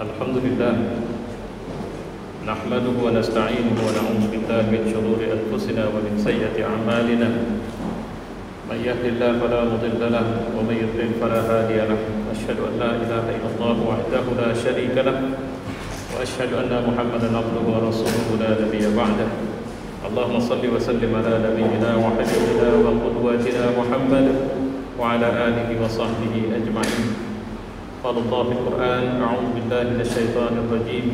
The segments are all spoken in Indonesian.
Alhamdulillah nahmaduhu wa nasta'inuhu wa na'udzu billahi min shururi anfusina wa min sayyiati a'malina may yahdihillahu fala mudilla lahu wa may yudlil fala hadiya lahu asyhadu an la ilaha illallah wahdahu la syarika lahu wa asyhadu anna Muhammadan abduhu wa rasuluhu la nabiyya ba'dahu Allahumma salli wa sallim ala nabiyyina wa habibina wa qudwatina Muhammad wa ala alihi wa sahbihi ajma'in. قال الله في القرآن أعوذ بالله من الشيطان الرجيم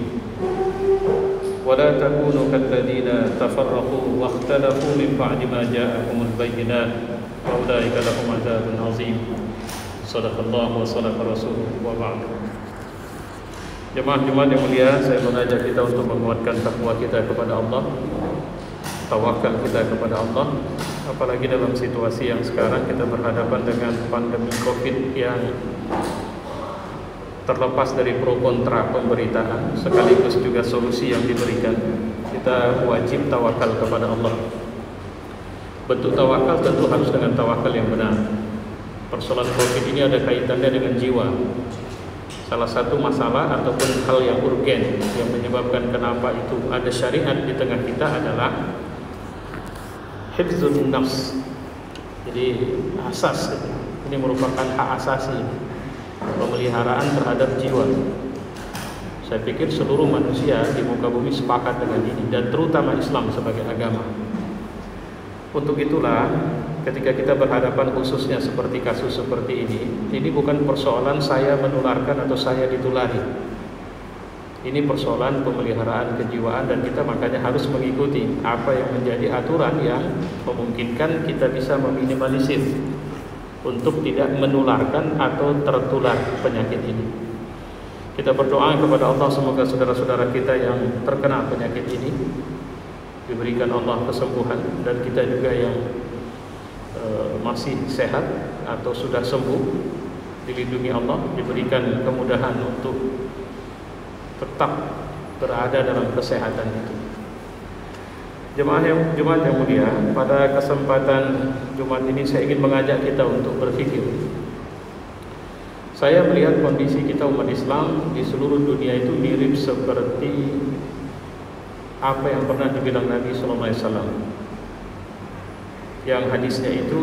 ولا تكونوا كالذين تفرقوا واختلفوا من بعد ما جاءهم البينات وأولئك لهم عذاب عظيم صدق الله وصدق رسوله وبعد. Jemaah-jemaah yang mulia, saya mengajak kita untuk menguatkan takwa kita kepada Allah, tawakal kita kepada Allah, apalagi dalam situasi yang sekarang kita berhadapan dengan pandemi Covid yang terlepas dari pro kontra pemberitaan sekaligus juga solusi yang diberikan, kita wajib tawakal kepada Allah. Bentuk tawakal tentu harus dengan tawakal yang benar. Persoalan Covid ini ada kaitannya dengan jiwa. Salah satu masalah ataupun hal yang urgen yang menyebabkan kenapa itu ada syariat di tengah kita adalah hifdzun nafs. Jadi asas ini merupakan hak asasi, pemeliharaan terhadap jiwa. Saya pikir seluruh manusia di muka bumi sepakat dengan ini, dan terutama Islam sebagai agama. Untuk itulah ketika kita berhadapan khususnya seperti kasus seperti ini bukan persoalan saya menularkan atau saya ditulari. Ini persoalan pemeliharaan kejiwaan, dan kita makanya harus mengikuti apa yang menjadi aturan yang memungkinkan kita bisa meminimalisir untuk tidak menularkan atau tertular penyakit ini. Kita berdoa kepada Allah semoga saudara-saudara kita yang terkena penyakit ini diberikan Allah kesembuhan, dan kita juga yang masih sehat atau sudah sembuh dilindungi Allah, diberikan kemudahan untuk tetap berada dalam kesehatan itu. Jemaah yang mulia, pada kesempatan Jumat ini saya ingin mengajak kita untuk berpikir. Saya melihat kondisi kita umat Islam di seluruh dunia itu mirip seperti apa yang pernah dibilang Nabi SAW, yang hadisnya itu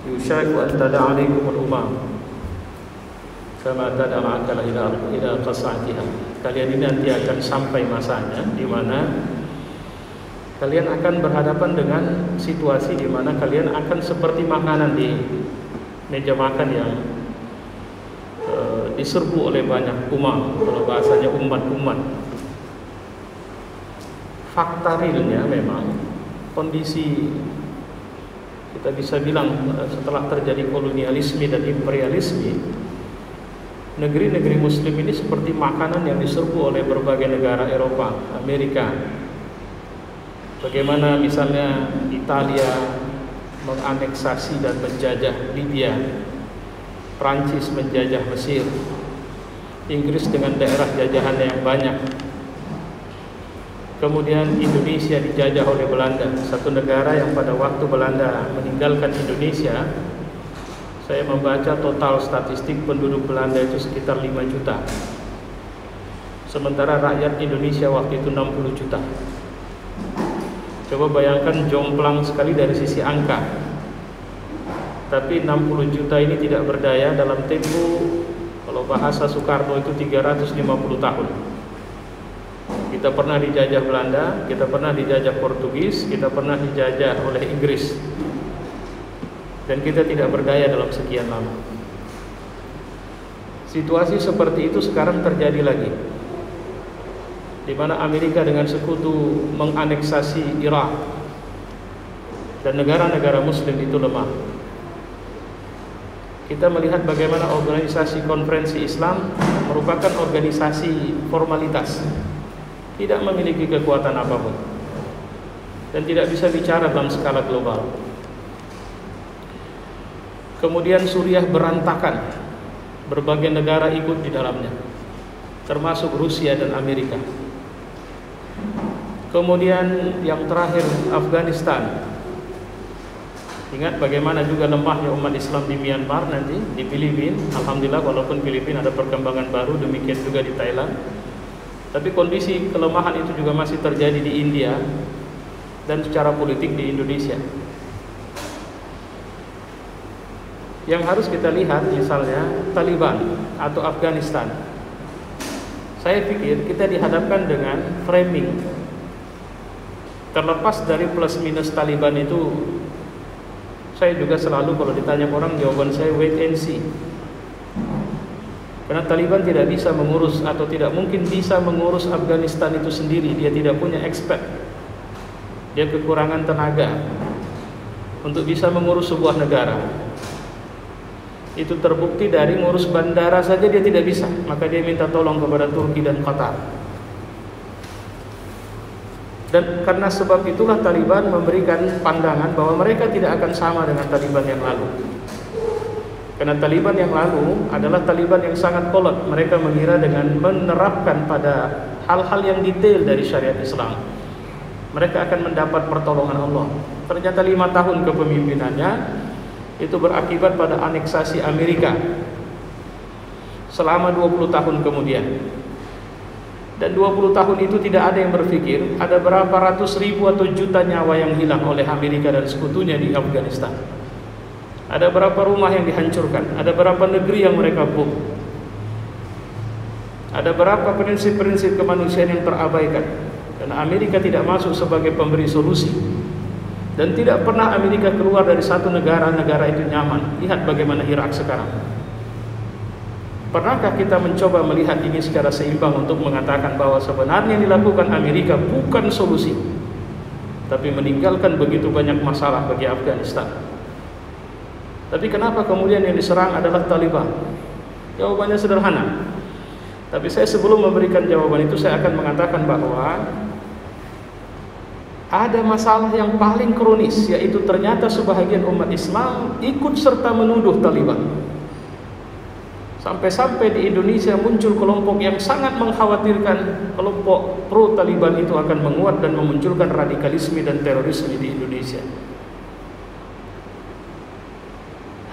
yushaiku an tada'a alaikumul umam kama tada'a akala ila qas'atiha. Kalian ini nanti akan sampai masanya di mana kalian akan berhadapan dengan situasi di mana kalian akan seperti makanan di meja makan yang diserbu oleh banyak umat, kalau bahasanya umat-umat. Fakta realnya memang kondisi kita bisa bilang setelah terjadi kolonialisme dan imperialisme, negeri-negeri muslim ini seperti makanan yang diserbu oleh berbagai negara Eropa, Amerika. Bagaimana misalnya Italia menganeksasi dan menjajah Libya, Prancis menjajah Mesir, Inggris dengan daerah jajahannya yang banyak. Kemudian Indonesia dijajah oleh Belanda, satu negara yang pada waktu Belanda meninggalkan Indonesia, saya membaca total statistik penduduk Belanda itu sekitar 5 juta. Sementara rakyat Indonesia waktu itu 60 juta. Coba bayangkan, jomplang sekali dari sisi angka. Tapi 60 juta ini tidak berdaya dalam tempo, kalau bahasa Soekarno itu 350 tahun. Kita pernah dijajah Belanda, kita pernah dijajah Portugis, kita pernah dijajah oleh Inggris, dan kita tidak berdaya dalam sekian lama. Situasi seperti itu sekarang terjadi lagi, di mana Amerika dengan sekutu menganeksasi Irak, dan negara-negara muslim itu lemah. Kita melihat bagaimana organisasi konferensi Islam merupakan organisasi formalitas, tidak memiliki kekuatan apapun, dan tidak bisa bicara dalam skala global. Kemudian Suriah berantakan, berbagai negara ikut di dalamnya, termasuk Rusia dan Amerika. Kemudian yang terakhir Afghanistan, Ingat bagaimana juga lemahnya umat Islam di Myanmar nanti, di Filipina. Alhamdulillah walaupun Filipina ada perkembangan baru, demikian juga di Thailand. Tapi kondisi kelemahan itu juga masih terjadi di India dan secara politik di Indonesia. Yang harus kita lihat misalnya Taliban atau Afghanistan. Saya pikir kita dihadapkan dengan framing. Terlepas dari plus minus Taliban itu, saya juga selalu kalau ditanya orang, jawaban saya wait and see. Karena Taliban tidak bisa mengurus atau tidak mungkin bisa mengurus Afghanistan itu sendiri. Dia tidak punya expert. Dia kekurangan tenaga untuk bisa mengurus sebuah negara. Itu terbukti dari ngurus bandara saja dia tidak bisa. Maka dia minta tolong kepada Turki dan Qatar. Dan karena sebab itulah Taliban memberikan pandangan bahwa mereka tidak akan sama dengan Taliban yang lalu. Karena Taliban yang lalu adalah Taliban yang sangat kolot. Mereka mengira dengan menerapkan pada hal-hal yang detail dari syariat Islam, mereka akan mendapat pertolongan Allah. Ternyata 5 tahun kepemimpinannya itu berakibat pada aneksasi Amerika selama 20 tahun kemudian. Dan 20 tahun itu tidak ada yang berpikir ada berapa ratus ribu atau juta nyawa yang hilang oleh Amerika dan sekutunya di Afghanistan. Ada berapa rumah yang dihancurkan, ada berapa negeri yang mereka bom. Ada berapa prinsip-prinsip kemanusiaan yang terabaikan. Karena Amerika tidak masuk sebagai pemberi solusi. Dan tidak pernah Amerika keluar dari satu negara itu nyaman. Lihat bagaimana Irak sekarang. Pernahkah kita mencoba melihat ini secara seimbang untuk mengatakan bahwa sebenarnya yang dilakukan Amerika bukan solusi, tapi meninggalkan begitu banyak masalah bagi Afghanistan? Tapi kenapa kemudian yang diserang adalah Taliban? Jawabannya sederhana. Tapi saya sebelum memberikan jawaban itu, saya akan mengatakan bahwa ada masalah yang paling kronis, yaitu ternyata sebahagian umat Islam ikut serta menuduh Taliban. Sampai-sampai di Indonesia muncul kelompok yang sangat mengkhawatirkan kelompok pro-Taliban itu akan menguat dan memunculkan radikalisme dan terorisme di Indonesia.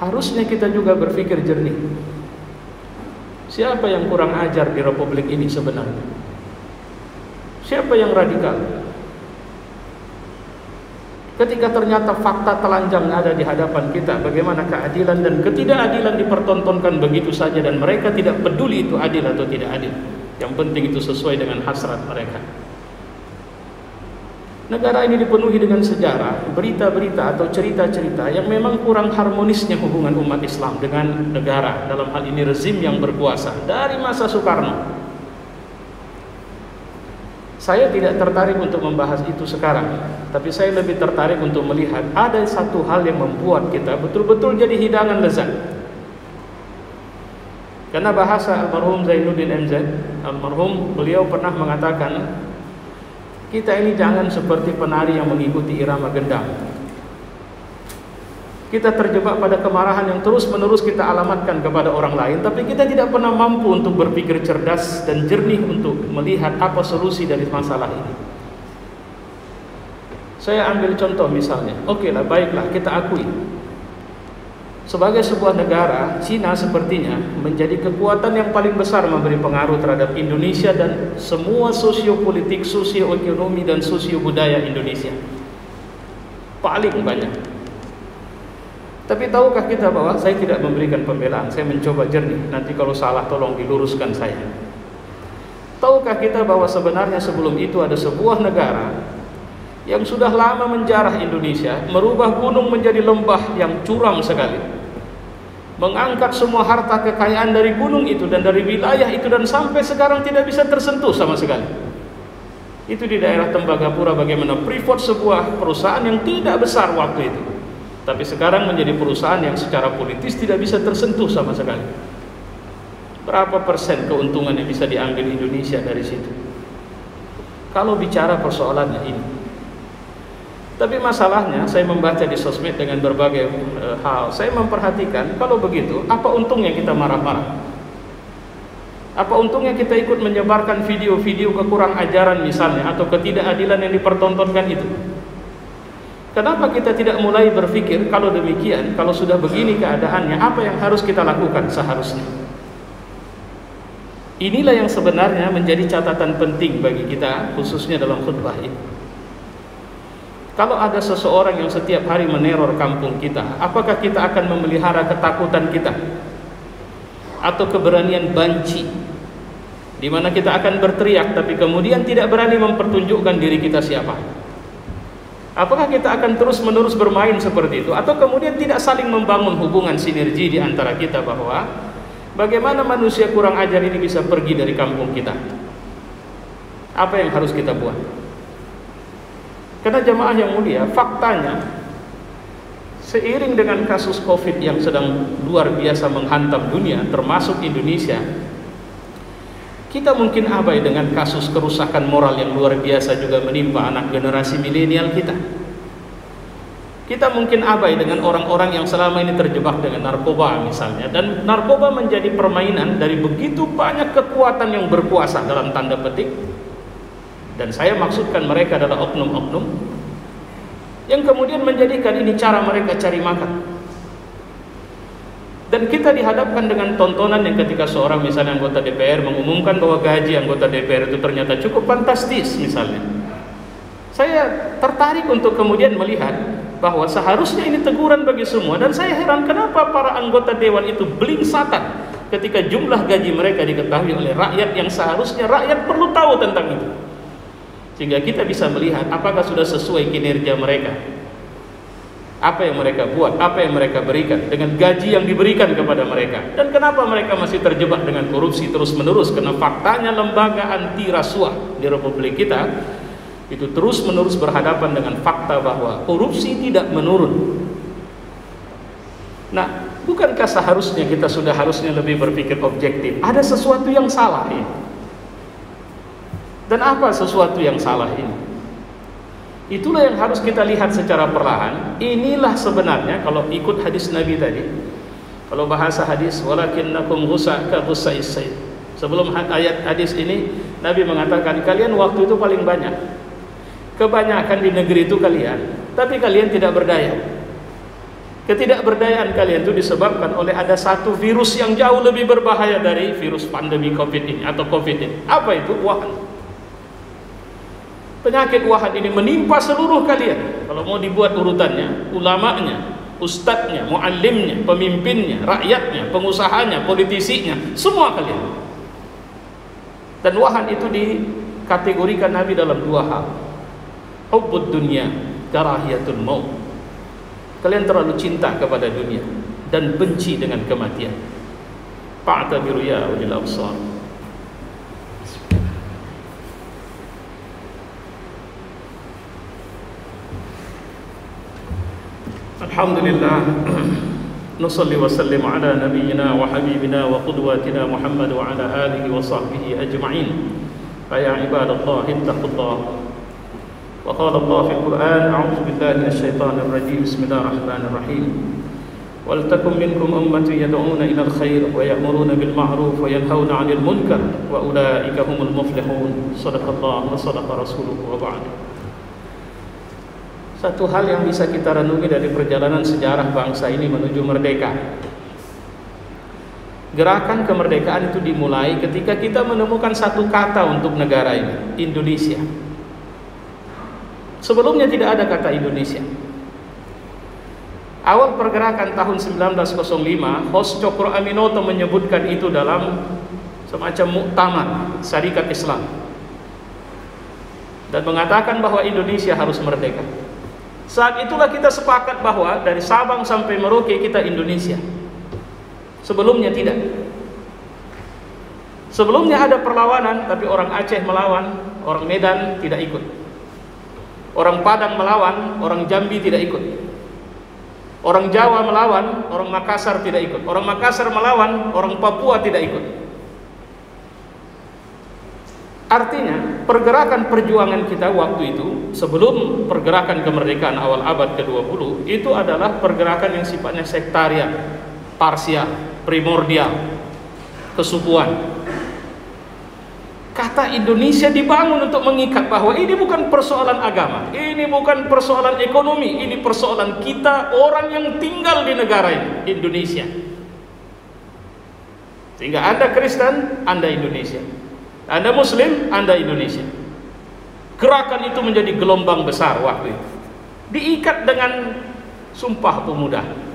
Harusnya kita juga berpikir jernih. Siapa yang kurang ajar di Republik ini sebenarnya? Siapa yang radikal? Ketika ternyata fakta telanjang ada di hadapan kita, bagaimana keadilan dan ketidakadilan dipertontonkan begitu saja, dan mereka tidak peduli itu adil atau tidak adil. Yang penting itu sesuai dengan hasrat mereka. Negara ini dipenuhi dengan sejarah, berita-berita atau cerita-cerita yang memang kurang harmonisnya hubungan umat Islam dengan negara, dalam hal ini rezim yang berkuasa dari masa Soekarno. Saya tidak tertarik untuk membahas itu sekarang, tapi saya lebih tertarik untuk melihat ada satu hal yang membuat kita betul-betul jadi hidangan lezat. Karena bahasa almarhum Zainuddin MZ, almarhum, beliau pernah mengatakan, kita ini jangan seperti penari yang mengikuti irama gendang. Kita terjebak pada kemarahan yang terus-menerus kita alamatkan kepada orang lain, tapi kita tidak pernah mampu untuk berpikir cerdas dan jernih untuk melihat apa solusi dari masalah ini. Saya ambil contoh misalnya, baiklah kita akui, sebagai sebuah negara, Cina sepertinya menjadi kekuatan yang paling besar memberi pengaruh terhadap Indonesia dan semua sosiopolitik, sosioekonomi dan sosiobudaya Indonesia. Paling banyak. Tapi tahukah kita bahwa saya tidak memberikan pembelaan, saya mencoba jernih, nanti kalau salah tolong diluruskan saya. Tahukah kita bahwa sebenarnya sebelum itu ada sebuah negara yang sudah lama menjarah Indonesia, merubah gunung menjadi lembah yang curam sekali, mengangkat semua harta kekayaan dari gunung itu dan dari wilayah itu, dan sampai sekarang tidak bisa tersentuh sama sekali. Itu di daerah Tembagapura, bagaimana Freeport, sebuah perusahaan yang tidak besar waktu itu, tapi sekarang menjadi perusahaan yang secara politis tidak bisa tersentuh sama sekali. Berapa persen keuntungan yang bisa diambil Indonesia dari situ? Kalau bicara persoalannya ini. Tapi masalahnya, saya membaca di sosmed dengan berbagai hal, saya memperhatikan, kalau begitu, apa untungnya kita marah-marah? Apa untungnya kita ikut menyebarkan video-video kekurang ajaran misalnya, atau ketidakadilan yang dipertontonkan itu? Kenapa kita tidak mulai berpikir, kalau demikian, kalau sudah begini keadaannya, apa yang harus kita lakukan seharusnya? Inilah yang sebenarnya menjadi catatan penting bagi kita, khususnya dalam khutbah ini. Kalau ada seseorang yang setiap hari meneror kampung kita, apakah kita akan memelihara ketakutan kita? Atau keberanian banci, di mana kita akan berteriak tapi kemudian tidak berani mempertunjukkan diri kita siapa? Apakah kita akan terus-menerus bermain seperti itu? Atau kemudian tidak saling membangun hubungan sinergi di antara kita, bahwa bagaimana manusia kurang ajar ini bisa pergi dari kampung kita? Apa yang harus kita buat? Karena jamaah yang mulia, faktanya seiring dengan kasus COVID yang sedang luar biasa menghantam dunia, termasuk Indonesia, kita mungkin abai dengan kasus kerusakan moral yang luar biasa juga menimpa anak generasi milenial kita. Kita mungkin abai dengan orang-orang yang selama ini terjebak dengan narkoba misalnya, dan narkoba menjadi permainan dari begitu banyak kekuatan yang berkuasa dalam tanda petik. Dan saya maksudkan mereka adalah oknum-oknum yang kemudian menjadikan ini cara mereka cari makan. Dan kita dihadapkan dengan tontonan yang ketika seorang misalnya anggota DPR mengumumkan bahwa gaji anggota DPR itu ternyata cukup fantastis misalnya. Saya tertarik untuk kemudian melihat bahwa seharusnya ini teguran bagi semua, dan saya heran kenapa para anggota dewan itu belingsatan ketika jumlah gaji mereka diketahui oleh rakyat yang seharusnya rakyat perlu tahu tentang itu. Sehingga kita bisa melihat apakah sudah sesuai kinerja mereka. Apa yang mereka buat, apa yang mereka berikan dengan gaji yang diberikan kepada mereka, dan kenapa mereka masih terjebak dengan korupsi terus-menerus. Karena faktanya lembaga anti rasuah di Republik kita itu terus-menerus berhadapan dengan fakta bahwa korupsi tidak menurun. Nah, bukankah seharusnya kita sudah harusnya lebih berpikir objektif? Ada sesuatu yang salah ini. Dan apa sesuatu yang salah ini? Itulah yang harus kita lihat secara perlahan. Inilah sebenarnya kalau ikut hadis Nabi tadi, kalau bahasa hadis, walakinnakum ghusa ka ghusais sayl. Sebelum ayat hadis ini, Nabi mengatakan kalian waktu itu paling banyak, kebanyakan di negeri itu kalian, tapi kalian tidak berdaya. Ketidakberdayaan kalian itu disebabkan oleh ada satu virus yang jauh lebih berbahaya dari virus pandemi COVID ini atau COVID ini. Apa itu? Wahan. Penyakit wahan ini menimpa seluruh kalian. Kalau mau dibuat urutannya, ulamanya, ustadznya, muallimnya, pemimpinnya, rakyatnya, pengusahanya, politisinya, semua kalian. Dan wahan itu dikategorikan Nabi dalam dua hal. Hubbud dunya, karahiyatul maut. Kalian terlalu cinta kepada dunia dan benci dengan kematian. Fa'tabiru ya ulil absar. Alhamdulillah, nusalli wa sallim ala nabiyyina wa habibina wa qudwatina Muhammad wa ala alihi wa sahbihi ajma'in. Ya ibadallah, ittaqullah. Wa qala Allah fil Qur'an, a'udzu billahi minasyaitonir rajim. Bismillahirrahmanirrahim. Wal takum minkum ummatun yad'una ila al-khair wa ya'muruna bil ma'ruf wa yanhauna 'anil munkar wa ulaika humul muflihun. Shadaqallah wa shadaqa rasuluhu wa ba'd. Satu hal yang bisa kita renungi dari perjalanan sejarah bangsa ini menuju merdeka. Gerakan kemerdekaan itu dimulai ketika kita menemukan satu kata untuk negara ini, Indonesia. Sebelumnya tidak ada kata Indonesia. Awal pergerakan tahun 1905, Hos Cokro Aminoto menyebutkan itu dalam semacam muktamar Syarikat Islam dan mengatakan bahwa Indonesia harus merdeka. Saat itulah kita sepakat bahwa dari Sabang sampai Merauke kita Indonesia. Sebelumnya tidak. Sebelumnya ada perlawanan, tapi orang Aceh melawan, orang Medan tidak ikut. Orang Padang melawan, orang Jambi tidak ikut. Orang Jawa melawan, orang Makassar tidak ikut. Orang Makassar melawan, orang Papua tidak ikut. Artinya pergerakan perjuangan kita waktu itu sebelum pergerakan kemerdekaan awal abad ke-20 itu adalah pergerakan yang sifatnya sektarian, parsial, primordial, kesukuan. Kata Indonesia dibangun untuk mengikat bahwa ini bukan persoalan agama, ini bukan persoalan ekonomi, ini persoalan kita orang yang tinggal di negara ini, Indonesia. Sehingga Anda Kristen, Anda Indonesia. Anda Muslim, Anda Indonesia. Gerakan itu menjadi gelombang besar waktu itu. Diikat dengan Sumpah Pemuda.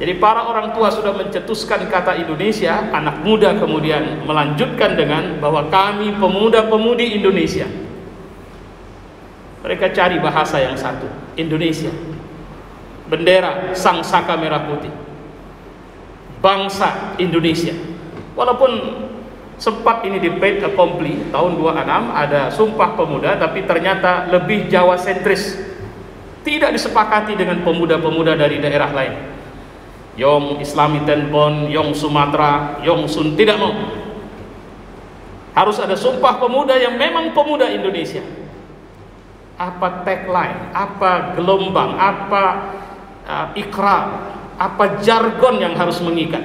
Jadi para orang tua sudah mencetuskan kata Indonesia, anak muda kemudian melanjutkan dengan bahwa kami pemuda-pemudi Indonesia. Mereka cari bahasa yang satu, Indonesia. Bendera Sang Saka Merah Putih. Bangsa Indonesia. Walaupun sempat ini di fait accompli tahun 26 ada Sumpah Pemuda, tapi ternyata lebih Jawa sentris. Tidak disepakati dengan pemuda-pemuda dari daerah lain. Yong Islami Tenpon, Yong Sumatera, Yong Sun tidak mau. Harus ada Sumpah Pemuda yang memang pemuda Indonesia. Apa tagline, apa gelombang, apa ikrar, apa jargon yang harus mengikat.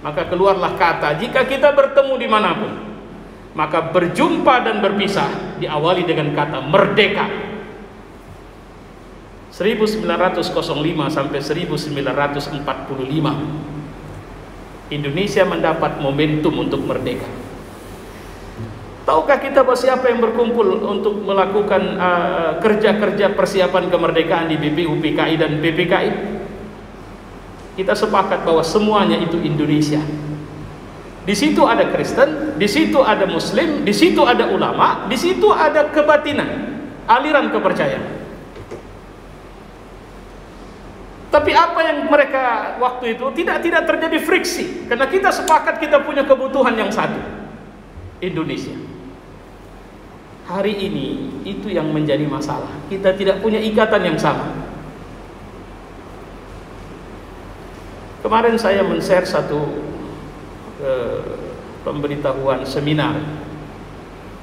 Maka keluarlah kata, jika kita bertemu dimanapun, maka berjumpa dan berpisah diawali dengan kata merdeka. 1905 sampai 1945 Indonesia mendapat momentum untuk merdeka. Tahukah kita bahwa siapa yang berkumpul untuk melakukan kerja-kerja persiapan kemerdekaan di BPU, PKI dan PPKI? Kita sepakat bahwa semuanya itu Indonesia. Di situ ada Kristen, di situ ada Muslim, di situ ada ulama, di situ ada kebatinan, aliran kepercayaan. Tapi apa yang mereka waktu itu tidak terjadi friksi, karena kita sepakat kita punya kebutuhan yang satu, Indonesia. Hari ini itu yang menjadi masalah. Kita tidak punya ikatan yang sama. Kemarin saya men-share satu pemberitahuan seminar,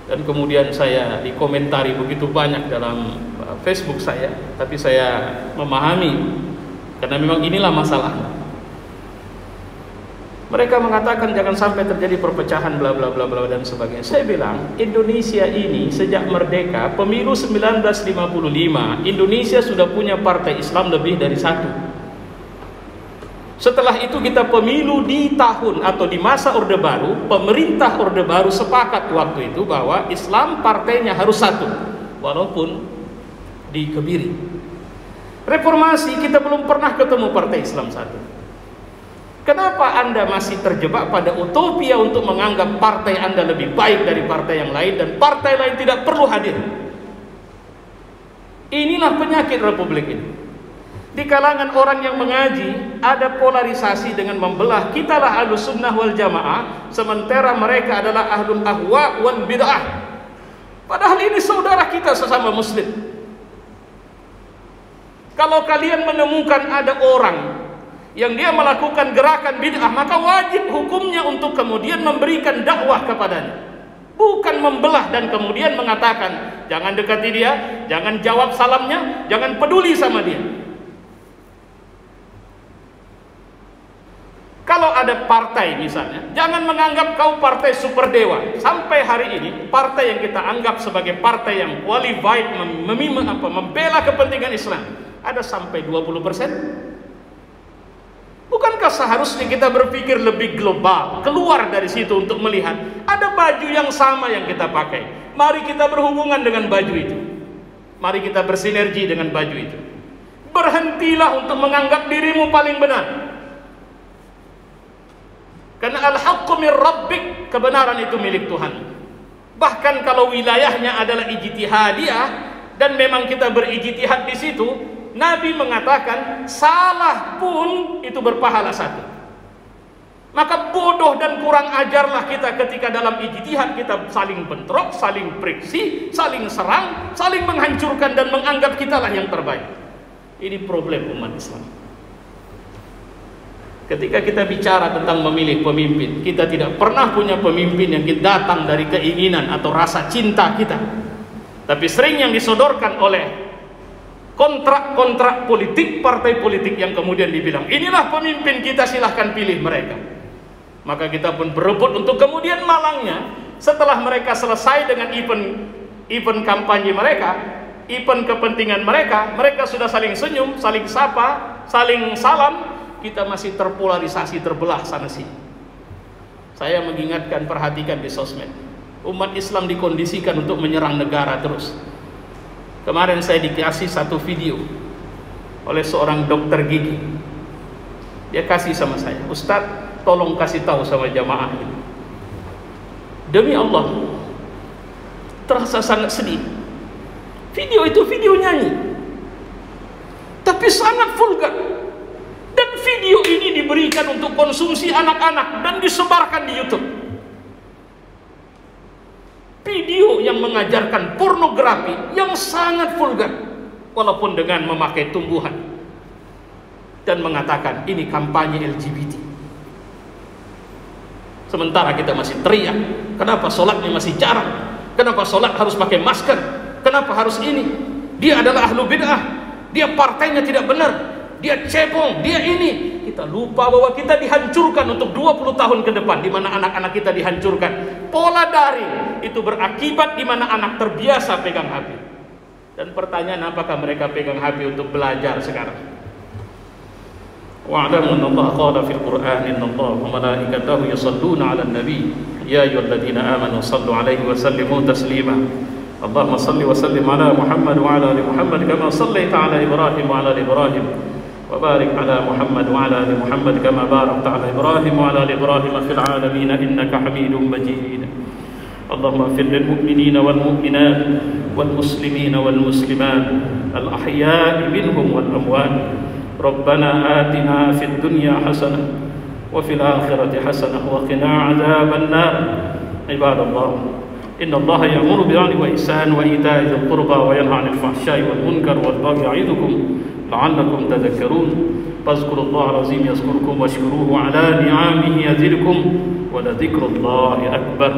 dan kemudian saya dikomentari begitu banyak dalam Facebook saya, tapi saya memahami. Karena memang inilah masalah. Mereka mengatakan jangan sampai terjadi perpecahan bla bla bla bla dan sebagainya. Saya bilang Indonesia ini sejak merdeka pemilu 1955 Indonesia sudah punya partai Islam lebih dari satu. Setelah itu kita pemilu di tahun atau di masa Orde Baru, pemerintah Orde Baru sepakat waktu itu bahwa Islam partainya harus satu, walaupun dikebiri. Reformasi kita belum pernah ketemu partai Islam satu. Kenapa Anda masih terjebak pada utopia untuk menganggap partai Anda lebih baik dari partai yang lain dan partai lain tidak perlu hadir? Inilah penyakit Republik ini. Di kalangan orang yang mengaji ada polarisasi dengan membelah. Kitalah Ahlus Sunnah wal Jamaah, sementara mereka adalah Ahlul Ahwa wal Bid'ah. Padahal ini saudara kita sesama Muslim. Kalau kalian menemukan ada orang yang dia melakukan gerakan bid'ah, maka wajib hukumnya untuk kemudian memberikan dakwah kepadanya. Bukan membelah dan kemudian mengatakan jangan dekati dia, jangan jawab salamnya, jangan peduli sama dia. Kalau ada partai misalnya, jangan menganggap kau partai super dewa. Sampai hari ini partai yang kita anggap sebagai partai yang qualified membela kepentingan Islam ada sampai 20%. Bukankah seharusnya kita berpikir lebih global, keluar dari situ untuk melihat ada baju yang sama yang kita pakai. Mari kita berhubungan dengan baju itu. Mari kita bersinergi dengan baju itu. Berhentilah untuk menganggap dirimu paling benar. Karena al-haqqu min rabbik, kebenaran itu milik Tuhan. Bahkan kalau wilayahnya adalah ijtihadiyah dan memang kita berijtihad di situ, Nabi mengatakan salah pun itu berpahala satu. Maka bodoh dan kurang ajarlah kita ketika dalam ijtihad kita saling bentrok, saling friksi, saling serang, saling menghancurkan dan menganggap kitalah yang terbaik. Ini problem umat Islam. Ketika kita bicara tentang memilih pemimpin, kita tidak pernah punya pemimpin yang datang dari keinginan atau rasa cinta kita. Tapi sering yang disodorkan oleh kontrak-kontrak politik, partai politik yang kemudian dibilang inilah pemimpin kita, silahkan pilih mereka. Maka kita pun berebut untuk kemudian malangnya, setelah mereka selesai dengan event kampanye mereka, event kepentingan mereka, mereka sudah saling senyum, saling sapa, saling salam, kita masih terpolarisasi, terbelah sana sini. Saya mengingatkan, perhatikan di sosmed, umat Islam dikondisikan untuk menyerang negara terus. Kemarin saya dikasih satu video oleh seorang dokter gigi. Dia kasih sama saya, Ustadz, tolong kasih tahu sama jamaah ini. Demi Allah, terasa sangat sedih. Video itu video nyanyi, tapi sangat vulgar. Dan video ini diberikan untuk konsumsi anak-anak dan disebarkan di YouTube. Video yang mengajarkan pornografi yang sangat vulgar, walaupun dengan memakai tumbuhan, dan mengatakan ini kampanye LGBT. Sementara kita masih teriak, kenapa sholatnya masih jarang, kenapa sholat harus pakai masker, kenapa harus ini, dia adalah ahlu bid'ah, dia partainya tidak benar, dia cebong, dia ini. Kita lupa bahwa kita dihancurkan untuk 20 tahun ke depan, di mana anak-anak kita dihancurkan. Pola daring itu berakibat di mana anak terbiasa pegang HP. Dan pertanyaan, apakah mereka pegang HP untuk belajar sekarang? Wa'lamu anna Allah qala fil Qur'an inna Allah wa malaikatahu yusalluna 'alan nabi ya ayyuhalladzina amanu sallu 'alaihi wa sallimu taslima. Allahumma salli wa sallim 'ala Muhammad wa 'ala ali Muhammad kama sallaita 'ala Ibrahim wa 'ala ali Ibrahim wa barik 'ala Muhammad wa 'ala ali Muhammad kama barakta 'ala Ibrahim wa 'ala ali Ibrahim fil 'alamin innaka Hamidum Majid. Allahumma ighfir lil mu'minina wal mu'minat wal muslimina wal muslimat al ahya'i minhum wal amwat. ربنا آتنا في الدنيا حسنة وفي الآخرة حسنة وقنا عذاب النار. عباد الله، إن الله يأمر بالعدل والإحسان وإيتاء ذي القربى وينهى عن الفحشاء والمنكر والبغي يعظكم لعلكم تذكرون. فاذكروا الله العظيم يذكركم واشكروه على نعمه يزدكم ولذكر الله أكبر.